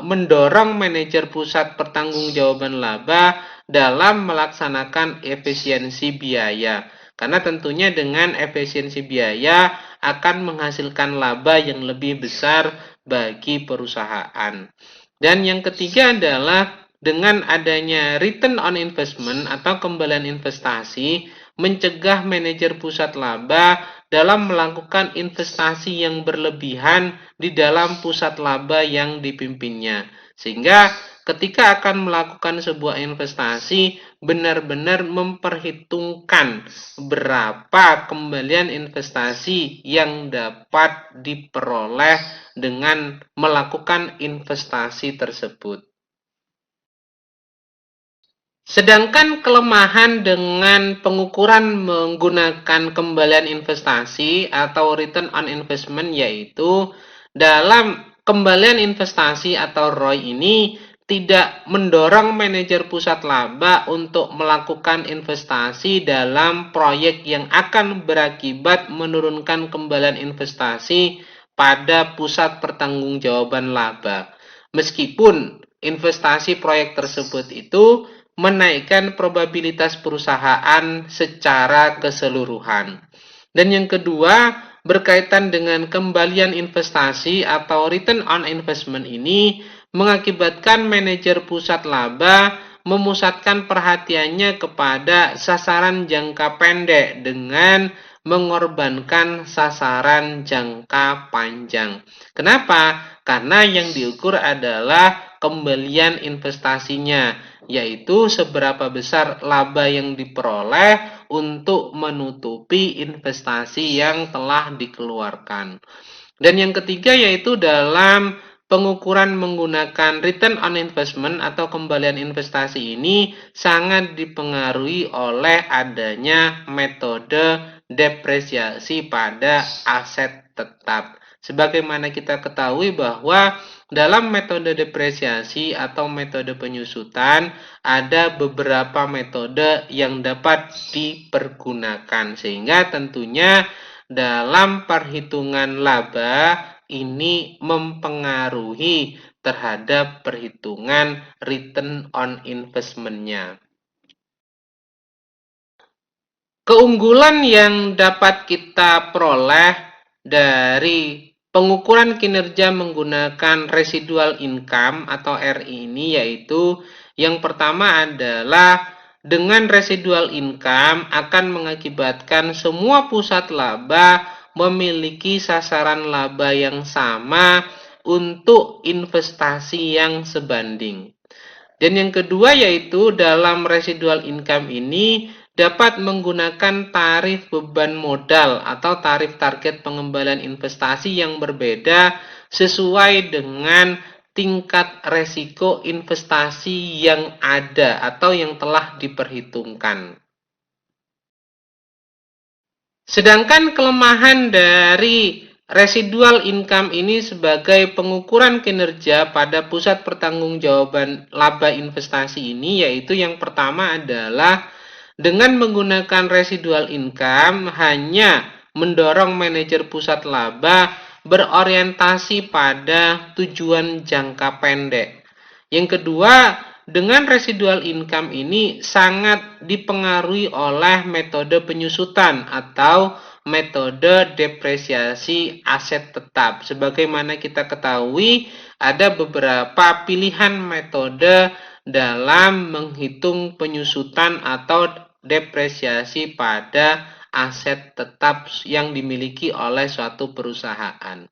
mendorong manajer pusat pertanggungjawaban laba dalam melaksanakan efisiensi biaya. Karena tentunya dengan efisiensi biaya akan menghasilkan laba yang lebih besar bagi perusahaan. Dan yang ketiga adalah dengan adanya return on investment atau kembalian investasi mencegah manajer pusat laba dalam melakukan investasi yang berlebihan di dalam pusat laba yang dipimpinnya. Sehingga ketika akan melakukan sebuah investasi, benar-benar memperhitungkan berapa kembalian investasi yang dapat diperoleh dengan melakukan investasi tersebut. Sedangkan kelemahan dengan pengukuran menggunakan kembalian investasi atau return on investment yaitu dalam kembalian investasi atau ROI ini tidak mendorong manajer pusat laba untuk melakukan investasi dalam proyek yang akan berakibat menurunkan kembalian investasi pada pusat pertanggungjawaban laba. Meskipun investasi proyek tersebut itu menaikkan probabilitas perusahaan secara keseluruhan. Dan yang kedua, berkaitan dengan kembalian investasi atau return on investment ini mengakibatkan manajer pusat laba memusatkan perhatiannya kepada sasaran jangka pendek dengan mengorbankan sasaran jangka panjang. Kenapa? Karena yang diukur adalah kembalian investasinya, yaitu seberapa besar laba yang diperoleh untuk menutupi investasi yang telah dikeluarkan. Dan yang ketiga yaitu dalam pengukuran menggunakan return on investment atau kembalian investasi ini sangat dipengaruhi oleh adanya metode depresiasi pada aset tetap. Sebagaimana kita ketahui bahwa dalam metode depresiasi atau metode penyusutan ada beberapa metode yang dapat dipergunakan, sehingga tentunya dalam perhitungan laba ini mempengaruhi terhadap perhitungan return on investment-nya. Keunggulan yang dapat kita peroleh dari pengukuran kinerja menggunakan residual income atau RI ini yaitu yang pertama adalah dengan residual income akan mengakibatkan semua pusat laba memiliki sasaran laba yang sama untuk investasi yang sebanding. Dan yang kedua yaitu dalam residual income ini dapat menggunakan tarif beban modal atau tarif target pengembalian investasi yang berbeda sesuai dengan tingkat resiko investasi yang ada atau yang telah diperhitungkan. Sedangkan kelemahan dari residual income ini sebagai pengukuran kinerja pada pusat pertanggungjawaban laba investasi ini yaitu yang pertama adalah dengan menggunakan residual income hanya mendorong manajer pusat laba berorientasi pada tujuan jangka pendek. Yang kedua, dengan residual income ini sangat dipengaruhi oleh metode penyusutan atau metode depresiasi aset tetap. Sebagaimana kita ketahui, ada beberapa pilihan metode dalam menghitung penyusutan atau depresiasi pada aset tetap yang dimiliki oleh suatu perusahaan.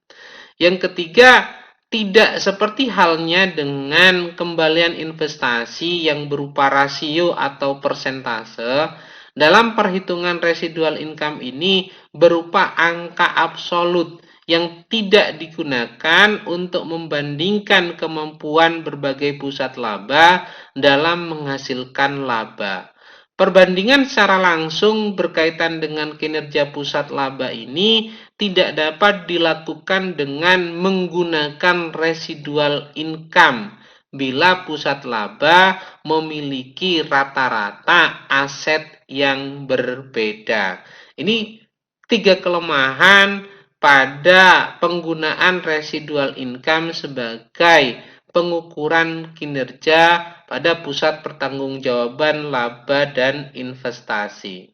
Yang ketiga, tidak seperti halnya dengan kembalian investasi yang berupa rasio atau persentase, dalam perhitungan residual income ini berupa angka absolut yang tidak digunakan untuk membandingkan kemampuan berbagai pusat laba dalam menghasilkan laba. Perbandingan secara langsung berkaitan dengan kinerja pusat laba ini tidak dapat dilakukan dengan menggunakan residual income bila pusat laba memiliki rata-rata aset yang berbeda. Ini 3 kelemahan pada penggunaan residual income sebagai pengukuran kinerja pada pusat pertanggungjawaban laba dan investasi.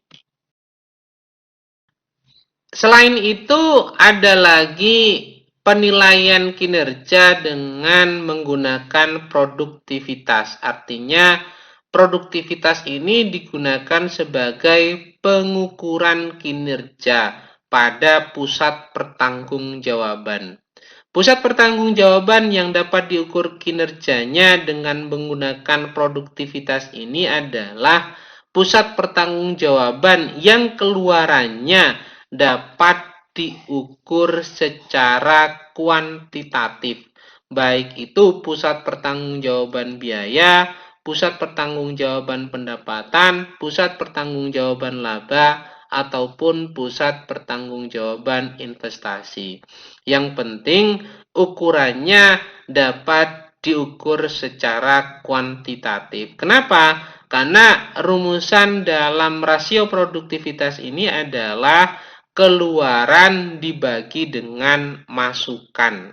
Selain itu, ada lagi penilaian kinerja dengan menggunakan produktivitas. Artinya, produktivitas ini digunakan sebagai pengukuran kinerja pada pusat pertanggungjawaban. Pusat pertanggungjawaban yang dapat diukur kinerjanya dengan menggunakan produktivitas ini adalah pusat pertanggungjawaban yang keluarannya dapat diukur secara kuantitatif, baik itu pusat pertanggungjawaban biaya, pusat pertanggungjawaban pendapatan, pusat pertanggungjawaban laba, ataupun pusat pertanggungjawaban investasi. Yang penting ukurannya dapat diukur secara kuantitatif. Kenapa? Karena rumusan dalam rasio produktivitas ini adalah keluaran dibagi dengan masukan.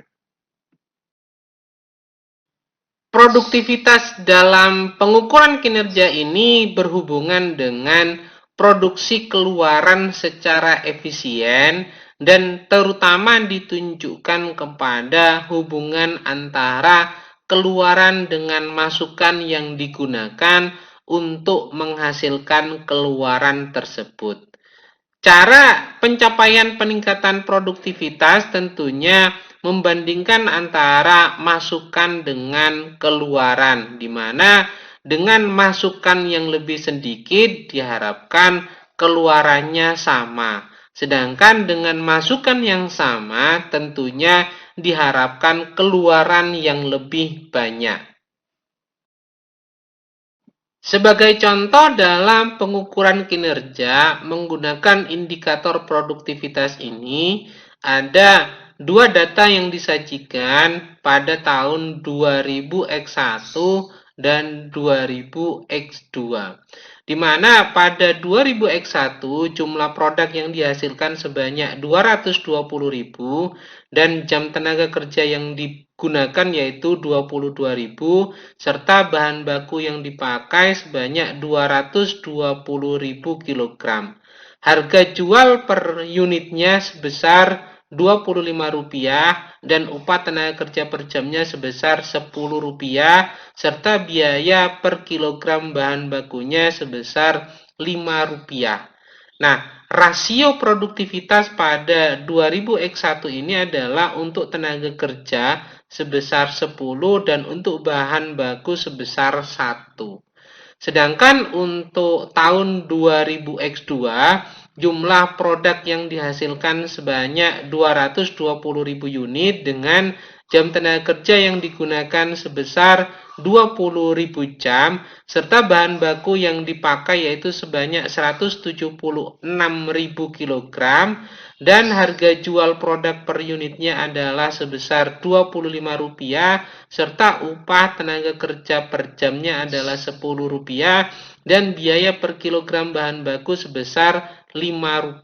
Produktivitas dalam pengukuran kinerja ini berhubungan dengan produksi keluaran secara efisien dan terutama ditunjukkan kepada hubungan antara keluaran dengan masukan yang digunakan untuk menghasilkan keluaran tersebut. Cara pencapaian peningkatan produktivitas tentunya membandingkan antara masukan dengan keluaran, di mana dengan masukan yang lebih sedikit diharapkan keluarannya sama. Sedangkan dengan masukan yang sama tentunya diharapkan keluaran yang lebih banyak. Sebagai contoh dalam pengukuran kinerja menggunakan indikator produktivitas ini, ada dua data yang disajikan pada tahun 2000X1 dan 2000X2. Di mana pada 2000X1 jumlah produk yang dihasilkan sebanyak 220.000 dan jam tenaga kerja yang digunakan yaitu 22.000 serta bahan baku yang dipakai sebanyak 220.000 kg. Harga jual per unitnya sebesar Rp25 dan upah tenaga kerja per jamnya sebesar Rp10 serta biaya per kilogram bahan bakunya sebesar Rp5. Nah, rasio produktivitas pada 2000X1 ini adalah untuk tenaga kerja sebesar 10 dan untuk bahan baku sebesar 1. Sedangkan untuk tahun 2000X2, jumlah produk yang dihasilkan sebanyak 220.000 unit dengan jam tenaga kerja yang digunakan sebesar 20.000 jam, serta bahan baku yang dipakai yaitu sebanyak 176.000 kilogram, dan harga jual produk per unitnya adalah sebesar Rp25, serta upah tenaga kerja per jamnya adalah Rp10, dan biaya per kilogram bahan baku sebesar Rp5.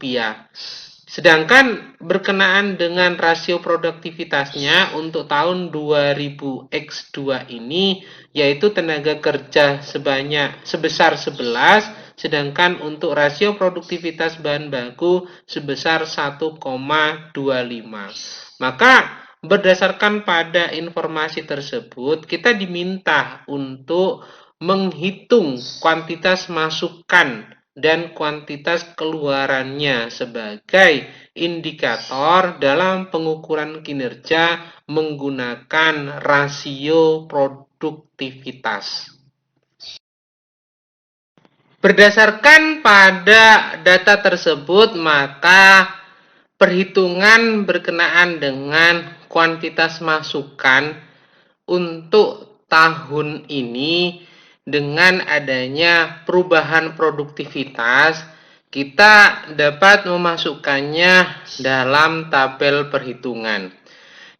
Sedangkan berkenaan dengan rasio produktivitasnya untuk tahun 2000X2 ini, yaitu tenaga kerja sebesar 11, sedangkan untuk rasio produktivitas bahan baku sebesar 1,25. Maka berdasarkan pada informasi tersebut, kita diminta untuk menghitung kuantitas masukan dan kuantitas keluarannya sebagai indikator dalam pengukuran kinerja menggunakan rasio produktivitas. Berdasarkan pada data tersebut, maka perhitungan berkenaan dengan kuantitas masukan untuk tahun ini dengan adanya perubahan produktivitas, kita dapat memasukkannya dalam tabel perhitungan,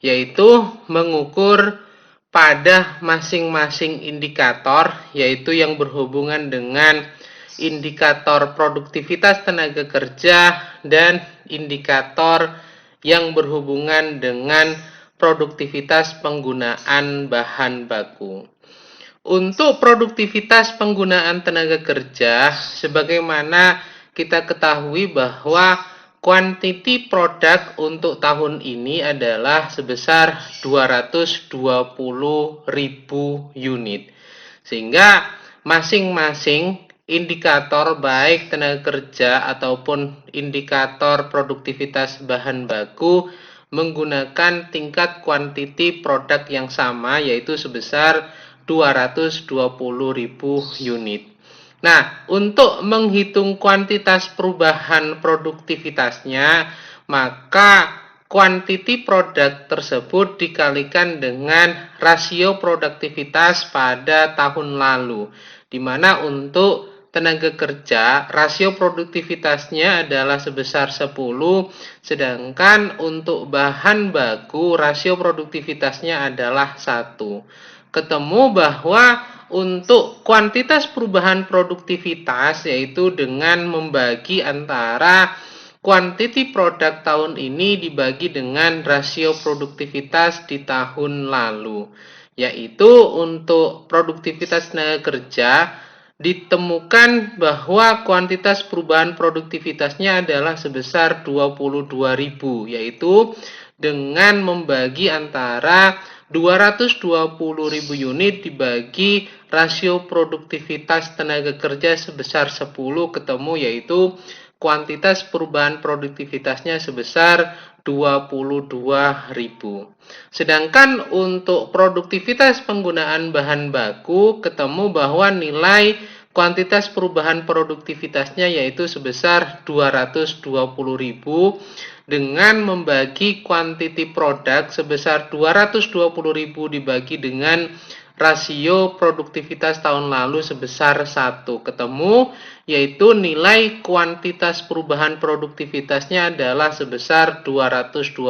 yaitu mengukur pada masing-masing indikator, yaitu yang berhubungan dengan indikator produktivitas tenaga kerja dan indikator yang berhubungan dengan produktivitas penggunaan bahan baku. Untuk produktivitas penggunaan tenaga kerja, sebagaimana kita ketahui bahwa kuantiti produk untuk tahun ini adalah sebesar 220.000 unit. Sehingga masing-masing indikator baik tenaga kerja ataupun indikator produktivitas bahan baku menggunakan tingkat kuantiti produk yang sama, yaitu sebesar 220.000 unit. Nah, untuk menghitung kuantitas perubahan produktivitasnya, maka kuantiti produk tersebut dikalikan dengan rasio produktivitas pada tahun lalu, di mana untuk tenaga kerja rasio produktivitasnya adalah sebesar 10, sedangkan untuk bahan baku rasio produktivitasnya adalah 1. Ketemu bahwa untuk kuantitas perubahan produktivitas, yaitu dengan membagi antara kuantiti produk tahun ini dibagi dengan rasio produktivitas di tahun lalu, yaitu untuk produktivitas tenaga kerja ditemukan bahwa kuantitas perubahan produktivitasnya adalah sebesar 22.000, yaitu dengan membagi antara 220.000 unit dibagi rasio produktivitas tenaga kerja sebesar 10, ketemu yaitu kuantitas perubahan produktivitasnya sebesar 22.000. Sedangkan untuk produktivitas penggunaan bahan baku, ketemu bahwa nilai kuantitas perubahan produktivitasnya yaitu sebesar 220.000 dengan membagi kuantiti produk sebesar 220.000 dibagi dengan rasio produktivitas tahun lalu sebesar 1, ketemu yaitu nilai kuantitas perubahan produktivitasnya adalah sebesar 220.000.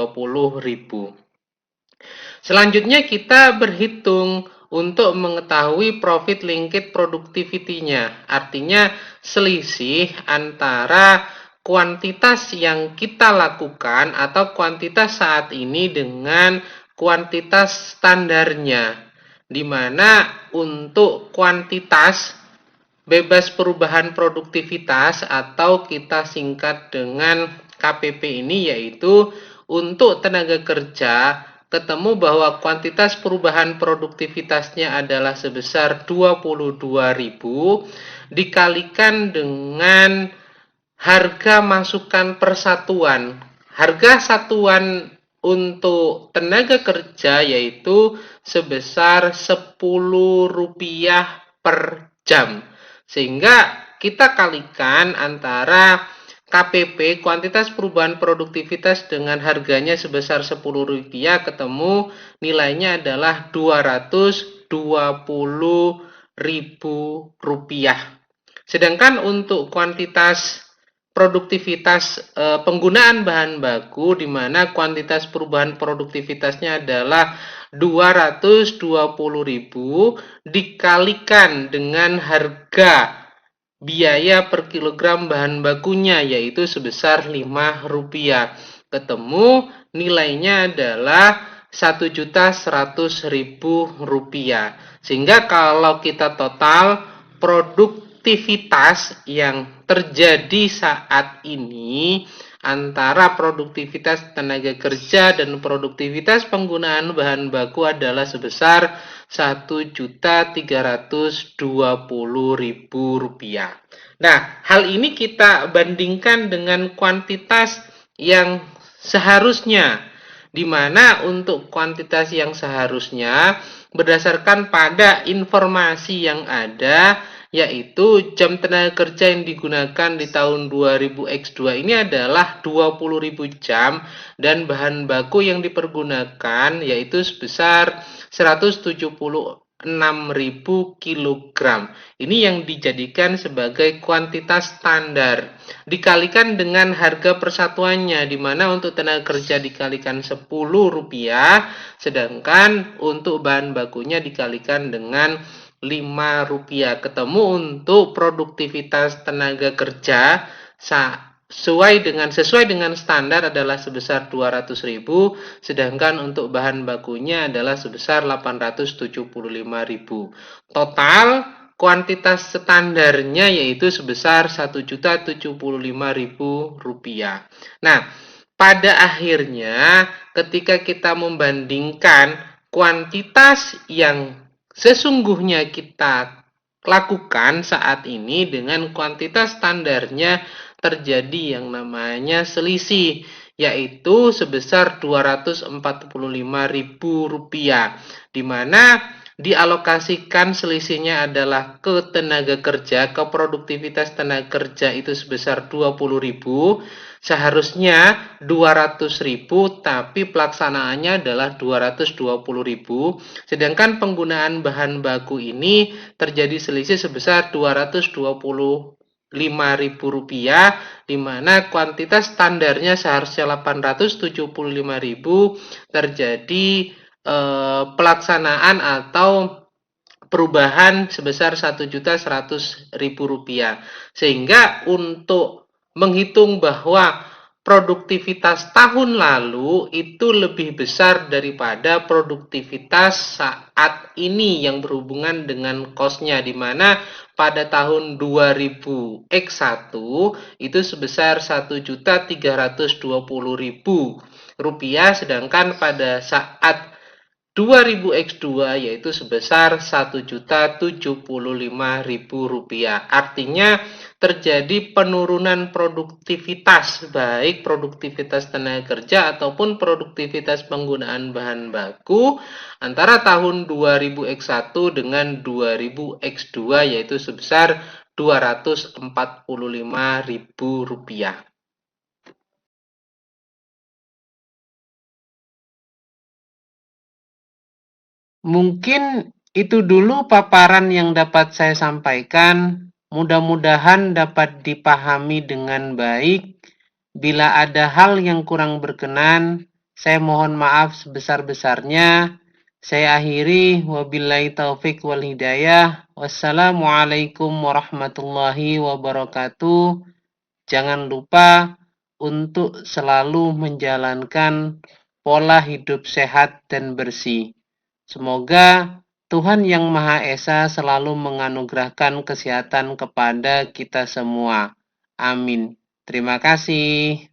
Selanjutnya kita berhitung untuk mengetahui profit linked productivity-nya, artinya selisih antara kuantitas yang kita lakukan atau kuantitas saat ini dengan kuantitas standarnya, di mana untuk kuantitas bebas perubahan produktivitas atau kita singkat dengan KPP ini, yaitu untuk tenaga kerja, ketemu bahwa kuantitas perubahan produktivitasnya adalah sebesar 22.000 dikalikan dengan harga masukan persatuan. Harga satuan untuk tenaga kerja yaitu sebesar Rp10 per jam. Sehingga kita kalikan antara KPP, kuantitas perubahan produktivitas, dengan harganya sebesar Rp10, ketemu nilainya adalah Rp220.000. Sedangkan untuk kuantitas produktivitas penggunaan bahan baku, di mana kuantitas perubahan produktivitasnya adalah 220.000 dikalikan dengan harga biaya per kilogram bahan bakunya yaitu sebesar Rp5, ketemu nilainya adalah Rp1.100.000. Sehingga kalau kita total produktivitas yang terjadi saat ini antara produktivitas tenaga kerja dan produktivitas penggunaan bahan baku adalah sebesar Rp1.320.000. Nah, hal ini kita bandingkan dengan kuantitas yang seharusnya, di mana untuk kuantitas yang seharusnya berdasarkan pada informasi yang ada, yaitu jam tenaga kerja yang digunakan di tahun 2000X2 ini adalah 20.000 jam, dan bahan baku yang dipergunakan yaitu sebesar 176.000 kilogram. Ini yang dijadikan sebagai kuantitas standar. Dikalikan dengan harga persatuannya, di mana untuk tenaga kerja dikalikan Rp10, sedangkan untuk bahan bakunya dikalikan dengan Rp5. Ketemu untuk produktivitas tenaga kerja sesuai dengan standar adalah sebesar 200.000, sedangkan untuk bahan bakunya adalah sebesar 875.000. Total kuantitas standarnya yaitu sebesar Rp1.075.000. Nah, pada akhirnya ketika kita membandingkan kuantitas yang sesungguhnya kita lakukan saat ini dengan kuantitas standarnya, terjadi yang namanya selisih, yaitu sebesar Rp245.000, di mana dialokasikan selisihnya adalah ke tenaga kerja, ke produktivitas tenaga kerja itu sebesar 20.000. Seharusnya 200.000, tapi pelaksanaannya adalah 220.000. Sedangkan penggunaan bahan baku ini terjadi selisih sebesar Rp225.000, di mana kuantitas standarnya seharusnya 875.000, terjadi pelaksanaan atau perubahan sebesar Rp1.100.000. Sehingga untuk menghitung bahwa produktivitas tahun lalu itu lebih besar daripada produktivitas saat ini yang berhubungan dengan cost-nya, di mana pada tahun 2000X1 itu sebesar Rp1.320.000, sedangkan pada saat 2000X2 yaitu sebesar Rp1.075.000. Artinya terjadi penurunan produktivitas, baik produktivitas tenaga kerja ataupun produktivitas penggunaan bahan baku antara tahun 2000X1 dengan 2000X2 yaitu sebesar Rp245.000. Mungkin itu dulu paparan yang dapat saya sampaikan. Mudah-mudahan dapat dipahami dengan baik. Bila ada hal yang kurang berkenan, saya mohon maaf sebesar-besarnya. Saya akhiri, wabillahi taufik wal hidayah. Wassalamualaikum warahmatullahi wabarakatuh. Jangan lupa untuk selalu menjalankan pola hidup sehat dan bersih. Semoga Tuhan Yang Maha Esa selalu menganugerahkan kesehatan kepada kita semua. Amin. Terima kasih.